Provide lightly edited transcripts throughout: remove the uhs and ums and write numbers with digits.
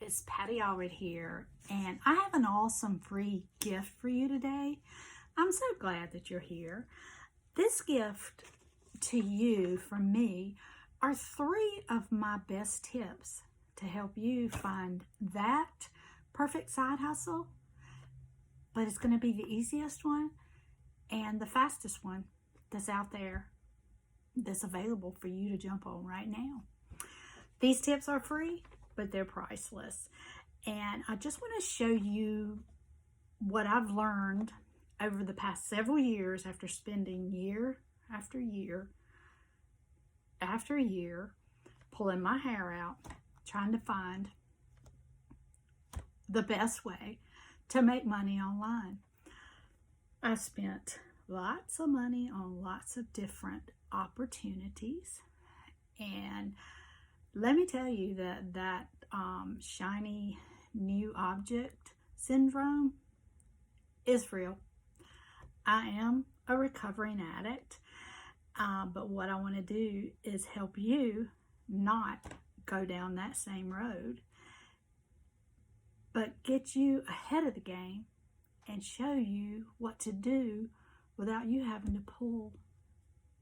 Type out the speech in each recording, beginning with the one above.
It's Patty Allred here, and I have an awesome free gift for you today. I'm so glad that you're here. This gift to you from me are 3 of my best tips to help you find that perfect side hustle, but it's going to be the easiest one and the fastest one that's out there, that's available for you to jump on right now. These tips are free, but they're priceless. And I just want to show you what I've learned over the past several years after spending year after year after year pulling my hair out, trying to find the best way to make money online. I spent lots of money on lots of different opportunities, and let me tell you that shiny new object syndrome is real. I am a recovering addict, but what I want to do is help you not go down that same road, but get you ahead of the game and show you what to do without you having to pull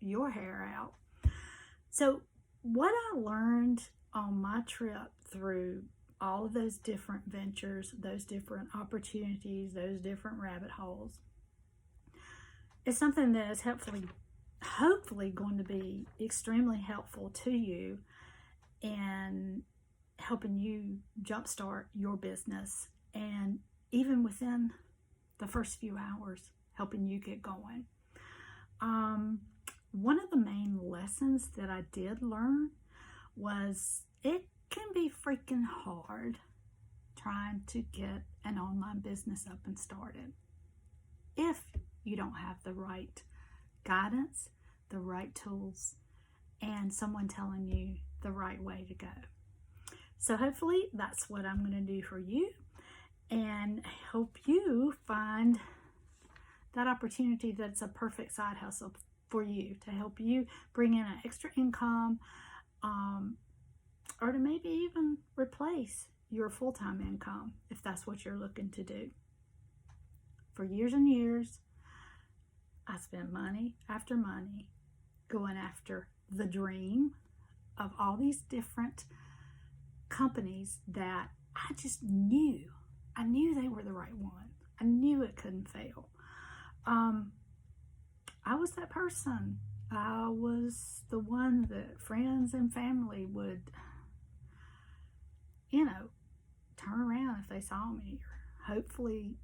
your hair out. So what I learned on my trip through all of those different ventures, those different opportunities, those different rabbit holes, is something that is hopefully going to be extremely helpful to you in helping you jumpstart your business, and even within the first few hours, helping you get going. One of the main lessons that I did learn was it can be freaking hard trying to get an online business up and started if you don't have the right guidance, the right tools, and someone telling you the right way to go. So hopefully that's what I'm going to do for you, and help you find that opportunity that's a perfect side hustle for you, to help you bring in an extra income, or to maybe even replace your full-time income if that's what you're looking to do. For years and years, I spent money after money going after the dream of all these different companies that I just knew. I knew they were the right one. I knew it couldn't fail. I was that person. I was the one that friends and family would, turn around if they saw me. Or hopefully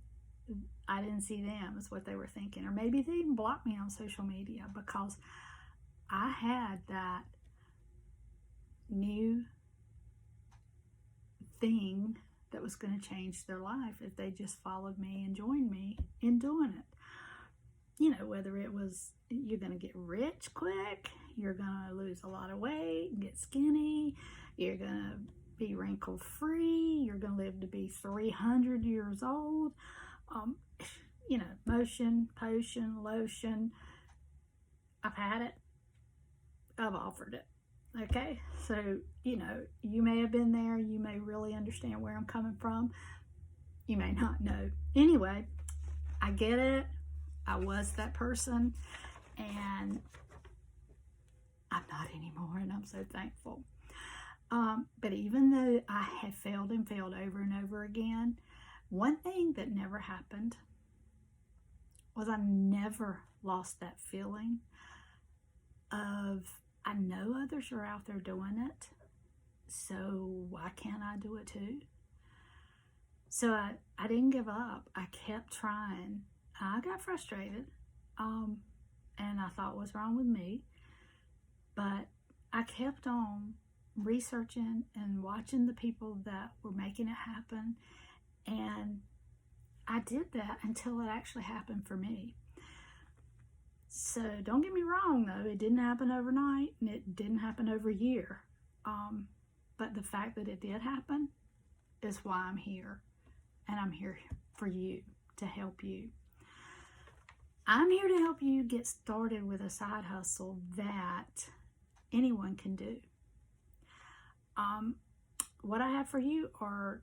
I didn't see them, is what they were thinking. Or maybe they even blocked me on social media because I had that new thing that was going to change their life if they just followed me and joined me in doing it. Whether it was you're going to get rich quick, you're going to lose a lot of weight, get skinny, you're going to be wrinkle free, you're going to live to be 300 years old, motion, potion, lotion. I've had it. I've offered it. Okay, so you may have been there, you may really understand where I'm coming from, you may not know. Anyway, I get it. I was that person, and I'm not anymore, and I'm so thankful. But even though I had failed and failed over and over again, one thing that never happened was I never lost that feeling of, I know others are out there doing it, so why can't I do it too? So I didn't give up. I kept trying. I got frustrated, and I thought, what's wrong with me? But I kept on researching and watching the people that were making it happen, and I did that until it actually happened for me. So don't get me wrong, though, it didn't happen overnight, and it didn't happen over a year. But the fact that it did happen is why I'm here, and I'm here for you, to help you. I'm here to help you get started with a side hustle that anyone can do. what I have for you are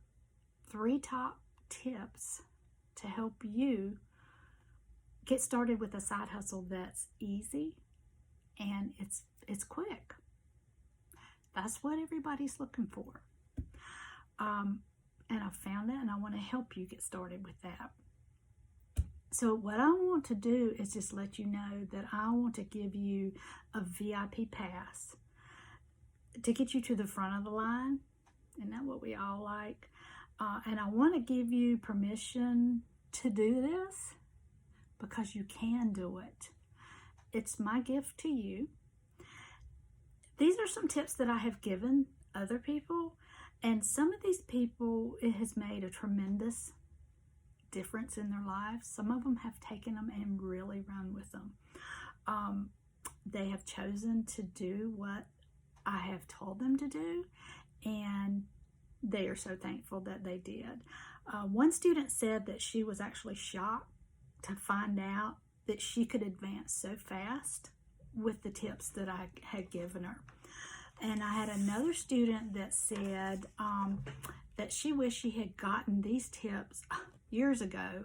3 top tips to help you get started with a side hustle that's easy and it's quick. That's what everybody's looking for. And I found that, and I want to help you get started with that. So what I want to do is just let you know that I want to give you a VIP pass to get you to the front of the line. Isn't that what we all like? And I want to give you permission to do this because you can do it. It's my gift to you. These are some tips that I have given other people, and some of these people, it has made a tremendous difference in their lives. Some of them have taken them and really run with them. They have chosen to do what I have told them to do, and they are so thankful that they did. One student said that she was actually shocked to find out that she could advance so fast with the tips that I had given her. And I had another student that said that she wished she had gotten these tips years ago,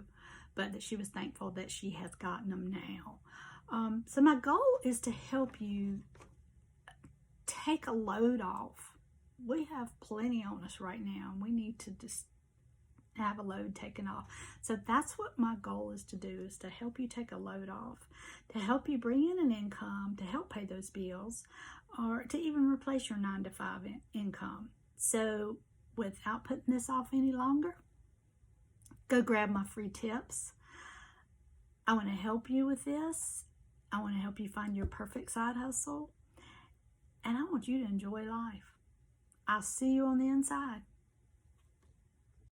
but that she was thankful that she has gotten them now. So my goal is to help you take a load off. We have plenty on us right now, and we need to just have a load taken off. So that's what my goal is to do, is to help you take a load off, to help you bring in an income, to help pay those bills, or to even replace your 9-to-5 income. So without putting this off any longer, go grab my free tips. I want to help you with this. I want to help you find your perfect side hustle, and I want you to enjoy life. I'll see you on the inside.